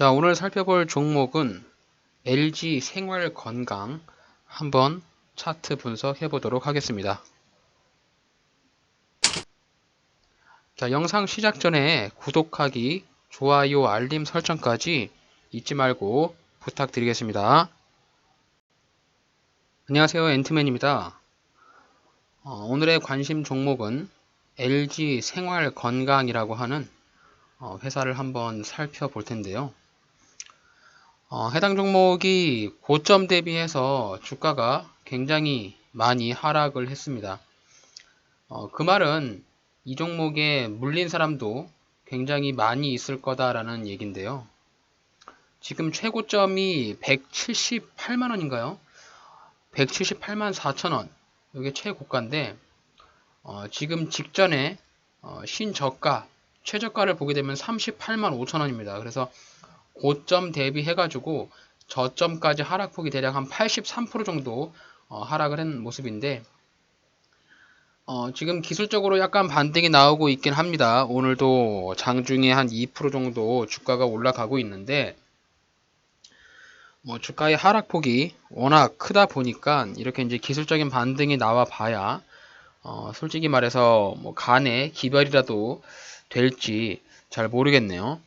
자, 오늘 살펴볼 종목은 LG 생활건강 한번 차트 분석해 보도록 하겠습니다. 자, 영상 시작 전에 구독하기, 좋아요, 알림 설정까지 잊지 말고 부탁드리겠습니다. 안녕하세요, 앤트맨입니다. 오늘의 관심 종목은 LG 생활건강이라고 하는 회사를 한번 살펴볼 텐데요. 해당 종목이 고점 대비해서 주가가 굉장히 많이 하락을 했습니다. 그 말은 이 종목에 물린 사람도 굉장히 많이 있을 거다라는 얘긴데요. 지금 최고점이 178만원인가요? 178만 4천원. 이게 최고가인데, 지금 직전에 신저가, 최저가를 보게 되면 38만 5천원입니다. 그래서 고점 대비해가지고 저점까지 하락폭이 대략 한 83% 정도 하락을 한 모습인데, 지금 기술적으로 약간 반등이 나오고 있긴 합니다. 오늘도 장중에 한 2% 정도 주가가 올라가고 있는데, 주가의 하락폭이 워낙 크다 보니까 이렇게 이제 기술적인 반등이 나와 봐야 솔직히 말해서 간에 기별이라도 될지 잘 모르겠네요.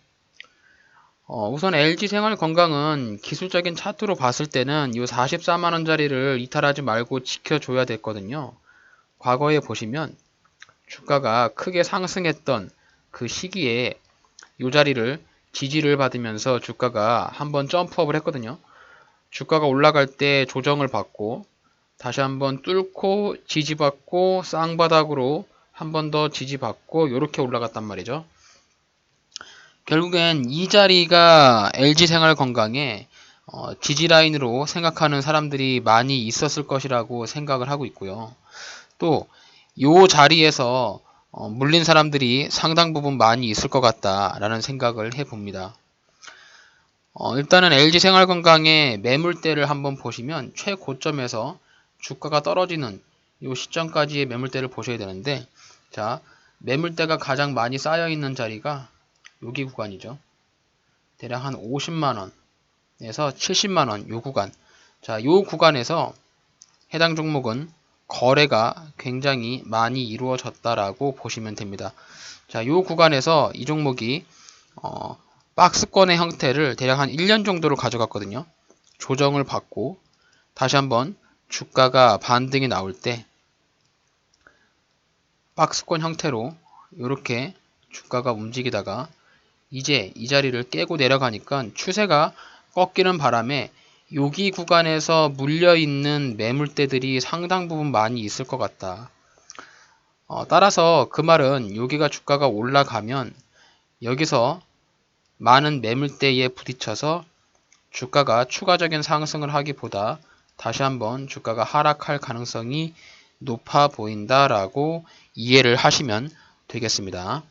우선 LG생활건강은 기술적인 차트로 봤을 때는 이 44만원짜리를 이탈하지 말고 지켜줘야 됐거든요. 과거에 보시면 주가가 크게 상승했던 그 시기에 이 자리를 지지를 받으면서 주가가 한번 점프업을 했거든요. 주가가 올라갈 때 조정을 받고 다시 한번 뚫고 지지받고 쌍바닥으로 한 번 더 지지받고 이렇게 올라갔단 말이죠. 결국엔 이 자리가 LG생활건강의 지지라인으로 생각하는 사람들이 많이 있었을 것이라고 생각을 하고 있고요. 또 이 자리에서 물린 사람들이 상당 부분 많이 있을 것 같다라는 생각을 해봅니다. 일단은 LG생활건강의 매물대를 한번 보시면 최고점에서 주가가 떨어지는 이 시점까지의 매물대를 보셔야 되는데, 자, 매물대가 가장 많이 쌓여있는 자리가 여기 구간이죠. 대략 한 50만원에서 70만원 요 구간. 자, 요 구간에서 해당 종목은 거래가 굉장히 많이 이루어졌다라고 보시면 됩니다. 자, 요 구간에서 이 종목이 박스권의 형태를 대략 한 1년 정도를 가져갔거든요. 조정을 받고 다시 한번 주가가 반등이 나올 때 박스권 형태로 이렇게 주가가 움직이다가 이제 이 자리를 깨고 내려가니까 추세가 꺾이는 바람에 여기 구간에서 물려있는 매물대들이 상당 부분 많이 있을 것 같다. 따라서 그 말은 여기가 주가가 올라가면 여기서 많은 매물대에 부딪혀서 주가가 추가적인 상승을 하기보다 다시 한번 주가가 하락할 가능성이 높아 보인다라고 이해를 하시면 되겠습니다.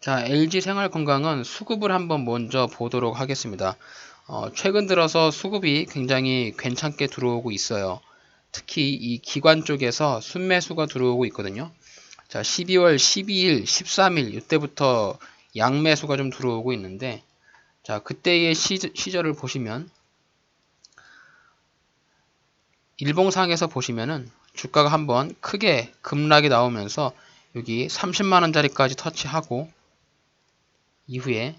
자, LG생활건강은 수급을 한번 먼저 보도록 하겠습니다. 최근 들어서 수급이 굉장히 괜찮게 들어오고 있어요. 특히 이 기관 쪽에서 순매수가 들어오고 있거든요. 자, 12월 12일, 13일 이때부터 양매수가 좀 들어오고 있는데, 자, 그때의 시절을 보시면 일봉상에서 보시면은 주가가 한번 크게 급락이 나오면서 여기 30만원짜리까지 터치하고 이후에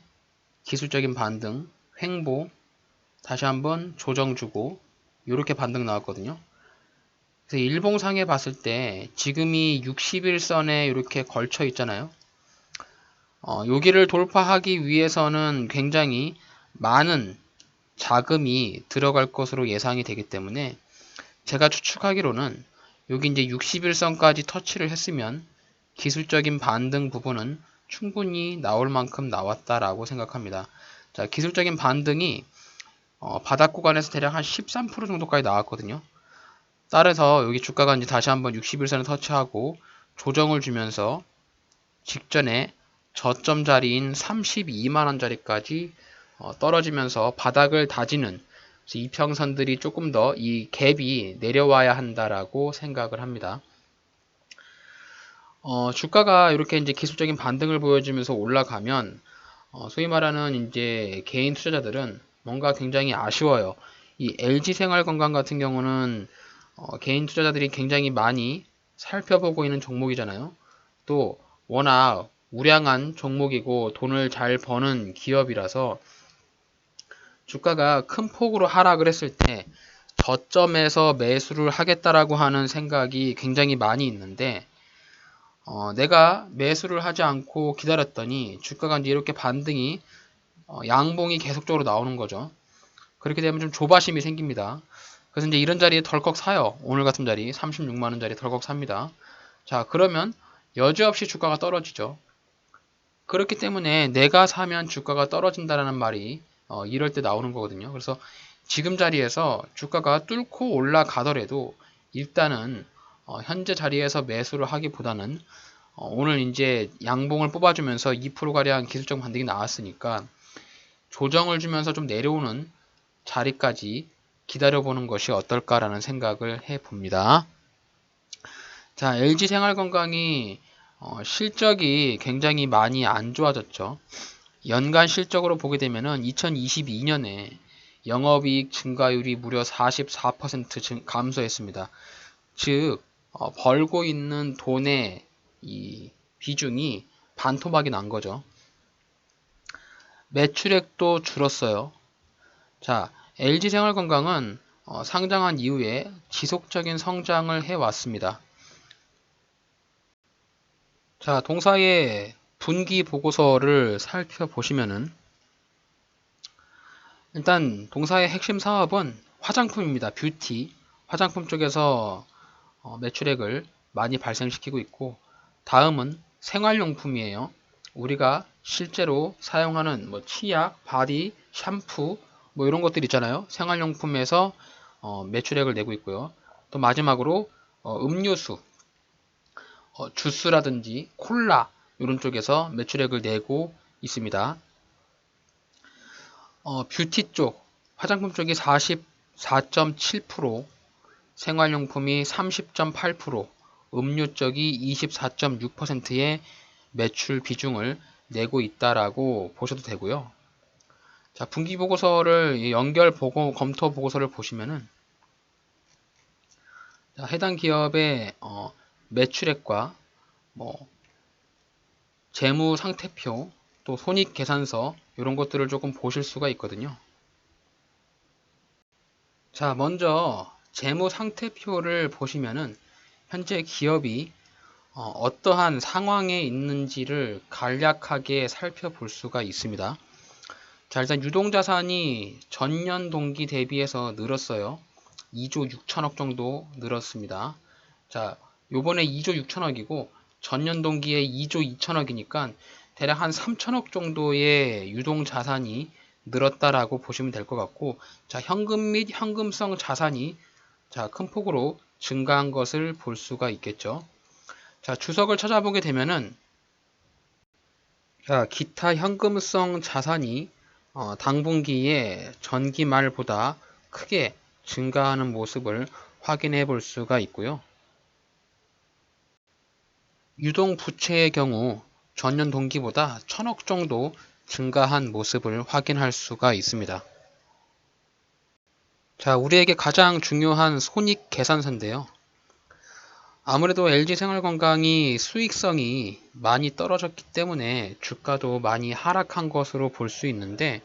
기술적인 반등, 횡보, 다시 한번 조정 주고 이렇게 반등 나왔거든요. 그래서 일봉상에 봤을 때 지금이 60일선에 이렇게 걸쳐 있잖아요. 여기를 돌파하기 위해서는 굉장히 많은 자금이 들어갈 것으로 예상이 되기 때문에 제가 추측하기로는 여기 이제 60일선까지 터치를 했으면 기술적인 반등 부분은 충분히 나올 만큼 나왔다라고 생각합니다. 자, 기술적인 반등이 바닥 구간에서 대략 한 13% 정도까지 나왔거든요. 따라서 여기 주가가 이제 다시 한번 60일선을 터치하고 조정을 주면서 직전에 저점 자리인 32만원짜리까지 떨어지면서 바닥을 다지는 이평선들이 조금 더 이 갭이 내려와야 한다라고 생각을 합니다. 주가가 이렇게 이제 기술적인 반등을 보여주면서 올라가면 소위 말하는 이제 개인 투자자들은 뭔가 굉장히 아쉬워요. 이 LG생활건강 같은 경우는 개인 투자자들이 굉장히 많이 살펴보고 있는 종목이잖아요. 또 워낙 우량한 종목이고 돈을 잘 버는 기업이라서 주가가 큰 폭으로 하락을 했을 때 저점에서 매수를 하겠다라고 하는 생각이 굉장히 많이 있는데 내가 매수를 하지 않고 기다렸더니 주가가 이제 이렇게 반등이 양봉이 계속적으로 나오는 거죠. 그렇게 되면 좀 조바심이 생깁니다. 그래서 이제 이런 자리에 덜컥 사요. 오늘 같은 자리 36만원짜리 덜컥 삽니다. 자, 그러면 여지없이 주가가 떨어지죠. 그렇기 때문에 내가 사면 주가가 떨어진다라는 말이 이럴 때 나오는 거거든요. 그래서 지금 자리에서 주가가 뚫고 올라가더라도 일단은 현재 자리에서 매수를 하기보다는 오늘 이제 양봉을 뽑아주면서 2%가량 기술적 반등이 나왔으니까 조정을 주면서 좀 내려오는 자리까지 기다려보는 것이 어떨까라는 생각을 해봅니다. 자, LG생활건강이 실적이 굉장히 많이 안 좋아졌죠. 연간 실적으로 보게 되면은 2022년에 영업이익 증가율이 무려 44% 감소했습니다. 즉 벌고 있는 돈의 이 비중이 반토막이 난 거죠. 매출액도 줄었어요. 자, LG생활건강은 상장한 이후에 지속적인 성장을 해왔습니다. 자, 동사의 분기 보고서를 살펴보시면은 일단 동사의 핵심 사업은 화장품입니다. 뷰티. 화장품 쪽에서 매출액을 많이 발생시키고 있고 다음은 생활용품이에요. 우리가 실제로 사용하는 뭐 치약, 바디, 샴푸 뭐 이런 것들 있잖아요. 생활용품에서 매출액을 내고 있고요. 또 마지막으로 음료수, 주스라든지 콜라 이런 쪽에서 매출액을 내고 있습니다. 뷰티 쪽, 화장품 쪽이 44.7%, 생활용품이 30.8%, 음료 쪽이 24.6%의 매출 비중을 내고 있다라고 보셔도 되고요. 자, 분기 보고서를 연결 보고 검토 보고서를 보시면은 자, 해당 기업의 매출액과 뭐 재무 상태표, 또 손익 계산서 이런 것들을 조금 보실 수가 있거든요. 자, 먼저 재무 상태표를 보시면은 현재 기업이 어떠한 상황에 있는지를 간략하게 살펴볼 수가 있습니다. 자, 일단 유동자산이 전년 동기 대비해서 늘었어요. 2조 6천억 정도 늘었습니다. 자, 요번에 2조 6천억이고 전년 동기에 2조 2천억이니까 대략 한 3천억 정도의 유동자산이 늘었다라고 보시면 될 것 같고, 자, 현금 및 현금성 자산이 자, 큰 폭으로 증가한 것을 볼 수가 있겠죠. 자, 주석을 찾아보게 되면은 자, 기타 현금성 자산이 당분기에 전기 말보다 크게 증가하는 모습을 확인해 볼 수가 있고요. 유동 부채의 경우 전년 동기보다 1,000억 정도 증가한 모습을 확인할 수가 있습니다. 자, 우리에게 가장 중요한 손익 계산서인데요. 아무래도 LG생활건강이 수익성이 많이 떨어졌기 때문에 주가도 많이 하락한 것으로 볼 수 있는데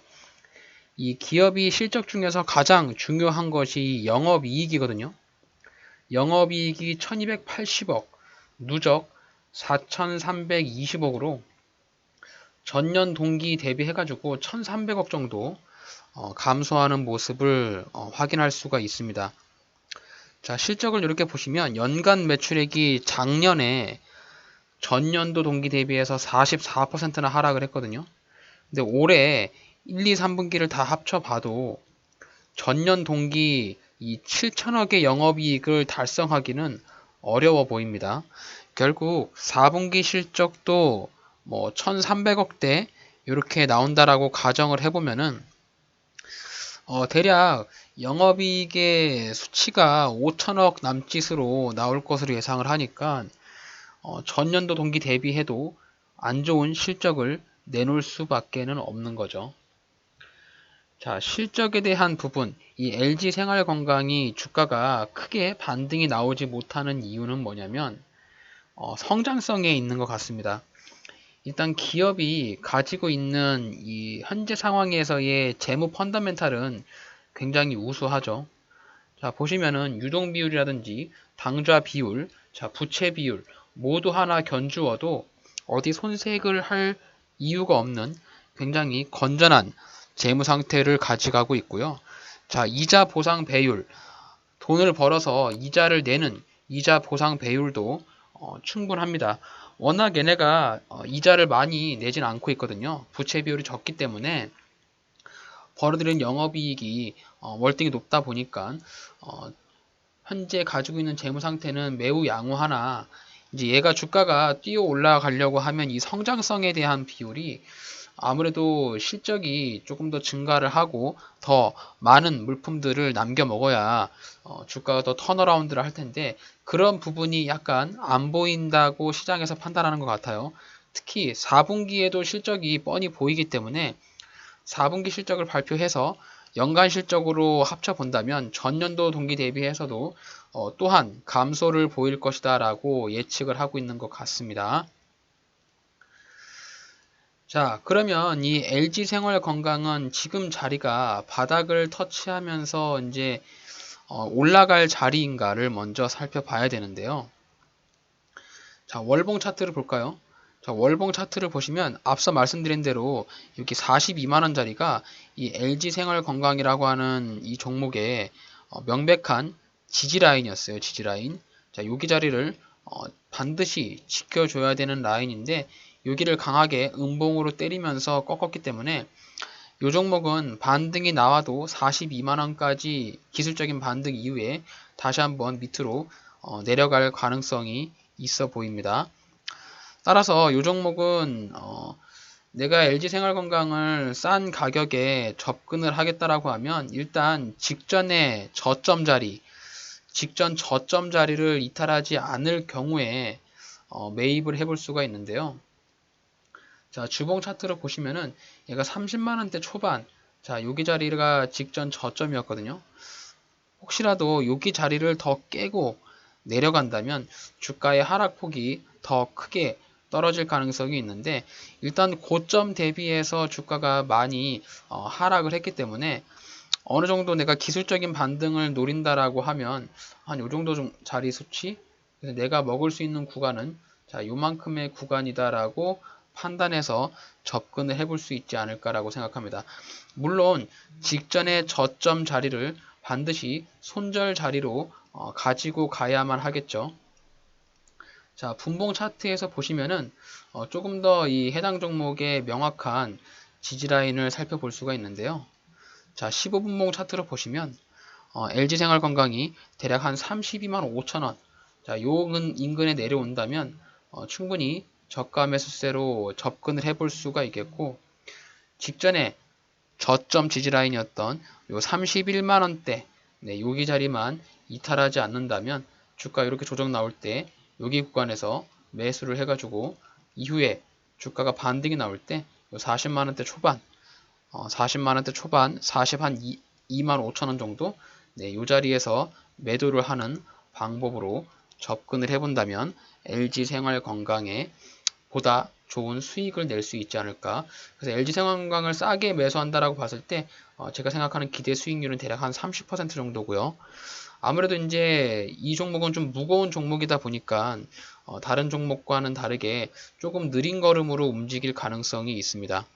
이 기업이 실적 중에서 가장 중요한 것이 영업이익이거든요. 영업이익이 1280억, 누적 4320억으로 전년 동기 대비해가지고 1300억 정도 감소하는 모습을 확인할 수가 있습니다. 자, 실적을 이렇게 보시면 연간 매출액이 작년에 전년도 동기 대비해서 44%나 하락을 했거든요. 근데 올해 1, 2, 3분기를 다 합쳐봐도 전년 동기 이 7천억의 영업이익을 달성하기는 어려워 보입니다. 결국 4분기 실적도 뭐 1,300억대 이렇게 나온다라고 가정을 해보면은 대략 영업이익의 수치가 5천억 남짓으로 나올 것으로 예상을 하니까 전년도 동기 대비해도 안 좋은 실적을 내놓을 수밖에는 없는 거죠. 자, 실적에 대한 부분, 이 LG생활건강이 주가가 크게 반등이 나오지 못하는 이유는 뭐냐면 성장성에 있는 것 같습니다. 일단 기업이 가지고 있는 이 현재 상황에서의 재무 펀더멘탈은 굉장히 우수하죠. 자, 보시면은 유동 비율이라든지 당좌 비율, 자, 부채 비율 모두 하나 견주어도 어디 손색을 할 이유가 없는 굉장히 건전한 재무 상태를 가져가고 있고요. 자, 이자 보상 배율, 돈을 벌어서 이자를 내는 이자 보상 배율도 충분합니다. 워낙 얘네가 이자를 많이 내진 않고 있거든요. 부채 비율이 적기 때문에 벌어들인 영업이익이 월등히 높다 보니까 현재 가지고 있는 재무 상태는 매우 양호하나 이제 얘가 주가가 뛰어 올라가려고 하면 이 성장성에 대한 비율이 아무래도 실적이 조금 더 증가를 하고 더 많은 물품들을 남겨 먹어야 주가가 더 턴어라운드를 할 텐데 그런 부분이 약간 안 보인다고 시장에서 판단하는 것 같아요. 특히 4분기에도 실적이 뻔히 보이기 때문에 4분기 실적을 발표해서 연간 실적으로 합쳐본다면 전년도 동기 대비해서도 또한 감소를 보일 것이다 라고 예측을 하고 있는 것 같습니다. 자, 그러면 이 LG생활건강은 지금 자리가 바닥을 터치하면서 이제 올라갈 자리인가를 먼저 살펴봐야 되는데요. 자, 월봉 차트를 볼까요? 자, 월봉 차트를 보시면 앞서 말씀드린 대로 여기 42만원짜리가 이 LG생활건강이라고 하는 이 종목의 명백한 지지라인이었어요. 지지라인. 자, 여기 자리를 반드시 지켜줘야 되는 라인인데 여기를 강하게 음봉으로 때리면서 꺾었기 때문에 이 종목은 반등이 나와도 42만원까지 기술적인 반등 이후에 다시 한번 밑으로 내려갈 가능성이 있어 보입니다. 따라서 이 종목은 내가 LG생활건강을 싼 가격에 접근을 하겠다라고 하면 일단 직전에 저점 자리, 직전 저점 자리를 이탈하지 않을 경우에 매입을 해볼 수가 있는데요. 자, 주봉 차트를 보시면은 얘가 30만원대 초반, 자, 여기 자리가 직전 저점이었거든요. 혹시라도 여기 자리를 더 깨고 내려간다면 주가의 하락폭이 더 크게 떨어질 가능성이 있는데 일단 고점 대비해서 주가가 많이 하락을 했기 때문에 어느 정도 내가 기술적인 반등을 노린다라고 하면 한 요 정도 자리 수치, 그래서 내가 먹을 수 있는 구간은 자, 요만큼의 구간이다라고 판단해서 접근을 해볼 수 있지 않을까라고 생각합니다. 물론 직전의 저점 자리를 반드시 손절 자리로 가지고 가야만 하겠죠. 자, 분봉 차트에서 보시면은 조금 더 이 해당 종목의 명확한 지지라인을 살펴볼 수가 있는데요. 자, 15분봉 차트를 보시면 LG생활건강이 대략 한 32만 5천원, 자, 요 인근에 내려온다면 충분히 저가 매수세로 접근을 해볼 수가 있겠고 직전에 저점 지지라인이었던 요 31만원대, 네, 여기 자리만 이탈하지 않는다면 주가 이렇게 조정 나올 때 여기 구간에서 매수를 해가지고 이후에 주가가 반등이 나올 때 40만원대 초반, 40만원대 초반, 2만 5천원 정도, 네, 이 자리에서 매도를 하는 방법으로 접근을 해본다면 LG생활건강에 보다 좋은 수익을 낼 수 있지 않을까. 그래서 LG생활건강을 싸게 매수한다라고 봤을 때 제가 생각하는 기대 수익률은 대략 한 30% 정도고요. 아무래도 이제 이 종목은 좀 무거운 종목이다 보니까 다른 종목과는 다르게 조금 느린 걸음으로 움직일 가능성이 있습니다.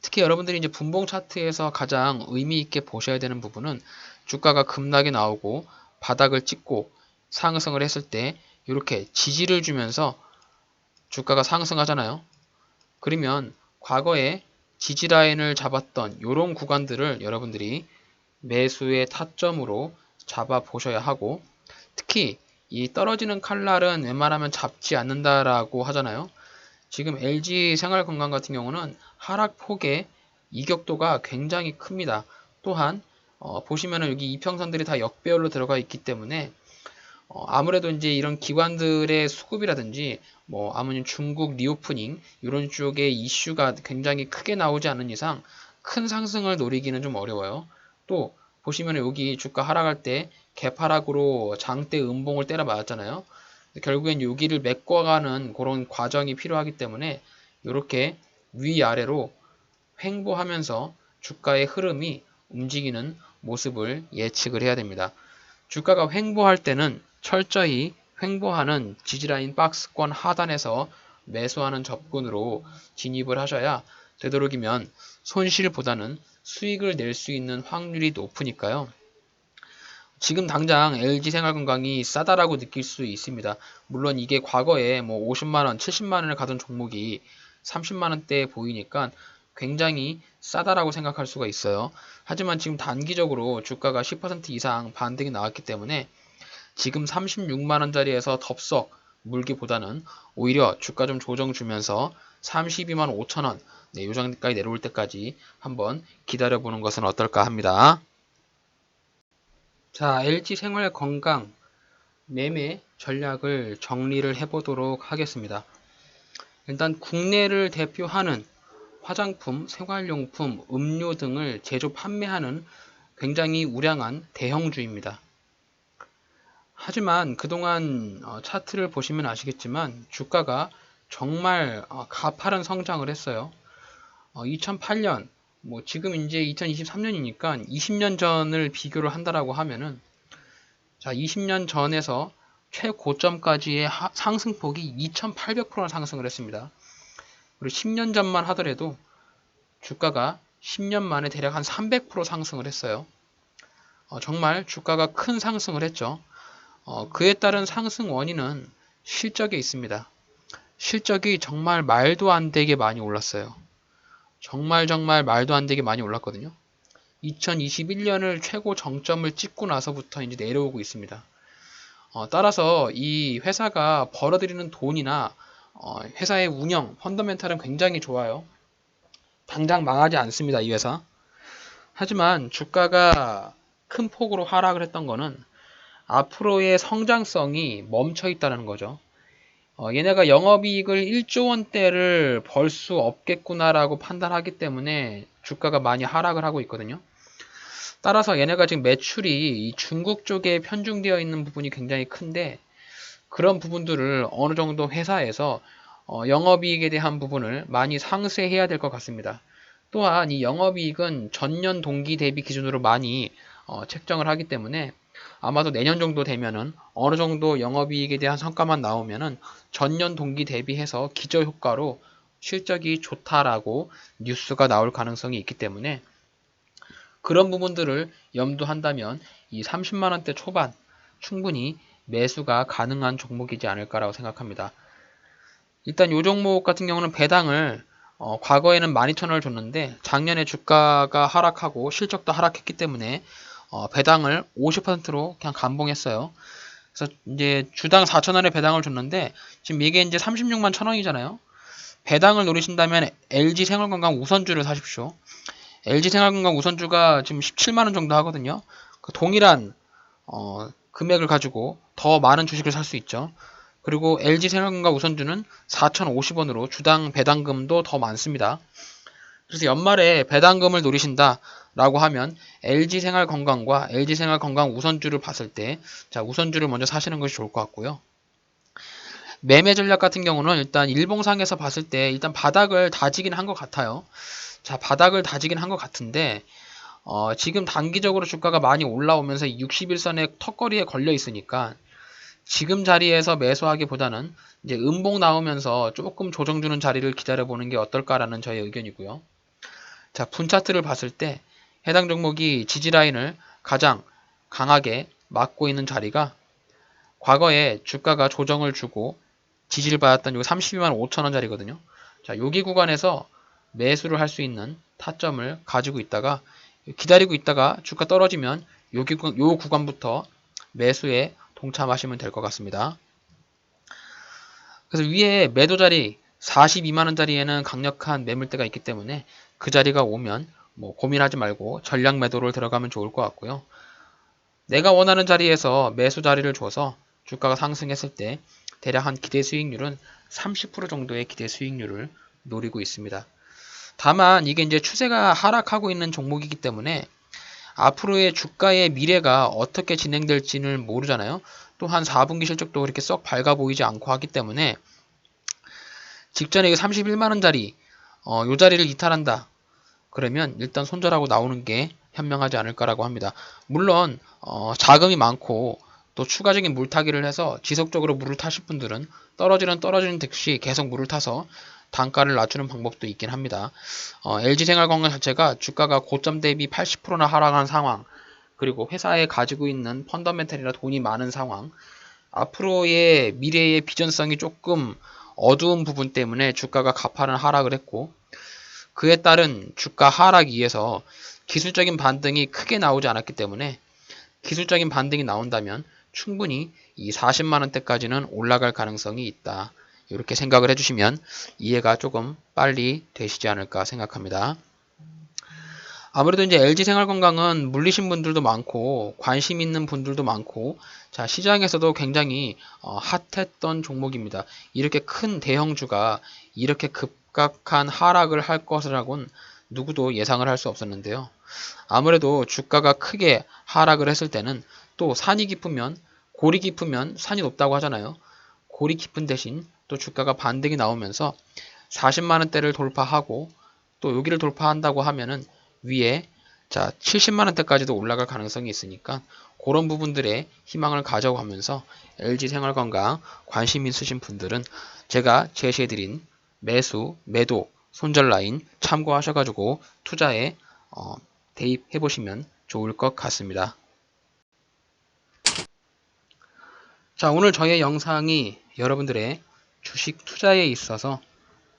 특히 여러분들이 이제 분봉 차트에서 가장 의미 있게 보셔야 되는 부분은 주가가 급락이 나오고 바닥을 찍고 상승을 했을 때 이렇게 지지를 주면서 주가가 상승하잖아요. 그러면 과거에 지지라인을 잡았던 이런 구간들을 여러분들이 매수의 타점으로 잡아 보셔야 하고 특히 이 떨어지는 칼날은 웬만하면 잡지 않는다라고 하잖아요. 지금 LG생활건강 같은 경우는 하락폭의 이격도가 굉장히 큽니다. 또한 보시면은 여기 이평선들이 다 역배열로 들어가 있기 때문에 아무래도 이제 이런 기관들의 수급이라든지 아무튼 중국 리오프닝 이런 쪽의 이슈가 굉장히 크게 나오지 않는 이상 큰 상승을 노리기는 좀 어려워요. 또 보시면 여기 주가 하락할 때 개파락으로 장대 음봉을 때려 맞았잖아요. 결국엔 여기를 메꿔가는 그런 과정이 필요하기 때문에 이렇게 위아래로 횡보하면서 주가의 흐름이 움직이는 모습을 예측을 해야 됩니다. 주가가 횡보할 때는 철저히 횡보하는 지지라인 박스권 하단에서 매수하는 접근으로 진입을 하셔야 되도록이면 손실보다는 수익을 낼 수 있는 확률이 높으니까요. 지금 당장 LG생활건강이 싸다라고 느낄 수 있습니다. 물론 이게 과거에 50만원, 70만원을 가던 종목이 30만원대에 보이니까 굉장히 싸다라고 생각할 수가 있어요. 하지만 지금 단기적으로 주가가 10% 이상 반등이 나왔기 때문에 지금 36만원짜리에서 덥석 물기보다는 오히려 주가 좀 조정 주면서 32만 5천원, 네, 요 정도까지 내려올 때까지 한번 기다려보는 것은 어떨까 합니다. 자, LG생활건강 매매 전략을 정리를 해보도록 하겠습니다. 일단 국내를 대표하는 화장품, 생활용품, 음료 등을 제조 판매하는 굉장히 우량한 대형주입니다. 하지만 그동안 차트를 보시면 아시겠지만 주가가 정말 가파른 성장을 했어요. 2008년, 지금 이제 2023년이니까 20년 전을 비교를 한다라고 하면은, 자, 20년 전에서 최고점까지의 상승폭이 2800%나 상승을 했습니다. 그리고 10년 전만 하더라도 주가가 10년 만에 대략 한 300% 상승을 했어요. 정말 주가가 큰 상승을 했죠. 그에 따른 상승 원인은 실적에 있습니다. 실적이 정말 말도 안 되게 많이 올랐어요. 정말 말도 안 되게 많이 올랐거든요. 2021년을 최고 정점을 찍고 나서부터 이제 내려오고 있습니다. 따라서 이 회사가 벌어들이는 돈이나 회사의 운영, 펀더멘탈은 굉장히 좋아요. 당장 망하지 않습니다, 이 회사. 하지만 주가가 큰 폭으로 하락을 했던 거는 앞으로의 성장성이 멈춰 있다는 거죠. 얘네가 영업이익을 1조 원대를 벌 수 없겠구나라고 판단하기 때문에 주가가 많이 하락을 하고 있거든요. 따라서 얘네가 지금 매출이 이 중국 쪽에 편중되어 있는 부분이 굉장히 큰데 그런 부분들을 어느 정도 회사에서 영업이익에 대한 부분을 많이 상쇄해야 될 것 같습니다. 또한 이 영업이익은 전년 동기 대비 기준으로 많이 책정을 하기 때문에 아마도 내년 정도 되면은 어느 정도 영업이익에 대한 성과만 나오면은 전년 동기 대비해서 기저효과로 실적이 좋다라고 뉴스가 나올 가능성이 있기 때문에 그런 부분들을 염두한다면 이 30만원대 초반 충분히 매수가 가능한 종목이지 않을까라고 생각합니다. 일단 이 종목 같은 경우는 배당을 과거에는 12,000원을 줬는데 작년에 주가가 하락하고 실적도 하락했기 때문에 배당을 50%로 그냥 감봉했어요. 그래서 이제 주당 4,000원의 배당을 줬는데 지금 이게 이제 36만 1,000원이잖아요. 배당을 노리신다면 LG생활건강 우선주를 사십시오. LG생활건강 우선주가 지금 17만원 정도 하거든요. 그 동일한 금액을 가지고 더 많은 주식을 살 수 있죠. 그리고 LG생활건강 우선주는 4,050원으로 주당 배당금도 더 많습니다. 그래서 연말에 배당금을 노리신다 라고 하면 LG생활건강과 LG생활건강 우선주를 봤을 때 자, 우선주를 먼저 사시는 것이 좋을 것 같고요. 매매 전략 같은 경우는 일단 일봉상에서 봤을 때 일단 바닥을 다지긴 한 것 같아요. 자, 바닥을 다지긴 한 것 같은데 지금 단기적으로 주가가 많이 올라오면서 61선의 턱걸이에 걸려 있으니까 지금 자리에서 매수하기보다는 이제 음봉 나오면서 조금 조정주는 자리를 기다려보는 게 어떨까라는 저의 의견이고요. 자, 분 차트를 봤을 때 해당 종목이 지지라인을 가장 강하게 막고 있는 자리가 과거에 주가가 조정을 주고 지지를 받았던 요 32만 5천원 자리거든요. 자, 여기 구간에서 매수를 할 수 있는 타점을 가지고 있다가 기다리고 있다가 주가 떨어지면 요 구간부터 매수에 동참하시면 될 것 같습니다. 그래서 위에 매도 자리 42만원짜리에는 강력한 매물대가 있기 때문에 그 자리가 오면 고민하지 말고 전략 매도를 들어가면 좋을 것 같고요. 내가 원하는 자리에서 매수 자리를 줘서 주가가 상승했을 때 대략 한 기대 수익률은 30% 정도의 기대 수익률을 노리고 있습니다. 다만 이게 이제 추세가 하락하고 있는 종목이기 때문에 앞으로의 주가의 미래가 어떻게 진행될지는 모르잖아요. 또 한 4분기 실적도 그렇게 썩 밝아 보이지 않고 하기 때문에 직전에 31만원짜리 요 자리를 이탈한다. 그러면 일단 손절하고 나오는 게 현명하지 않을까라고 합니다. 물론 자금이 많고 또 추가적인 물타기를 해서 지속적으로 물을 타실 분들은 떨어지는 듯이 계속 물을 타서 단가를 낮추는 방법도 있긴 합니다. LG생활건강 자체가 주가가 고점 대비 80%나 하락한 상황, 그리고 회사에 가지고 있는 펀더멘탈이나 돈이 많은 상황, 앞으로의 미래의 비전성이 조금 어두운 부분 때문에 주가가 가파른 하락을 했고, 그에 따른 주가 하락 이에서 기술적인 반등이 크게 나오지 않았기 때문에 기술적인 반등이 나온다면 충분히 이 40만원대까지는 올라갈 가능성이 있다. 이렇게 생각을 해주시면 이해가 조금 빨리 되시지 않을까 생각합니다. 아무래도 이제 LG생활건강은 물리신 분들도 많고 관심 있는 분들도 많고, 자, 시장에서도 굉장히 핫했던 종목입니다. 이렇게 큰 대형주가 이렇게 급격한 하락을 할 것이라고는 누구도 예상을 할 수 없었는데요. 아무래도 주가가 크게 하락을 했을 때는 또 산이 깊으면 골이 깊으면 산이 높다고 하잖아요. 골이 깊은 대신 또 주가가 반등이 나오면서 40만원대를 돌파하고 또 여기를 돌파한다고 하면은 위에 자 70만원대까지도 올라갈 가능성이 있으니까 그런 부분들의 희망을 가져가면서 LG생활건강 관심 있으신 분들은 제가 제시해드린 매수, 매도, 손절 라인 참고하셔가지고 투자에 대입해보시면 좋을 것 같습니다. 자, 오늘 저의 영상이 여러분들의 주식 투자에 있어서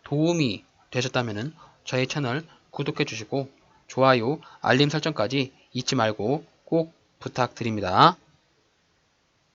도움이 되셨다면 저희 채널 구독해 주시고 좋아요, 알림 설정까지 잊지 말고 꼭 부탁드립니다.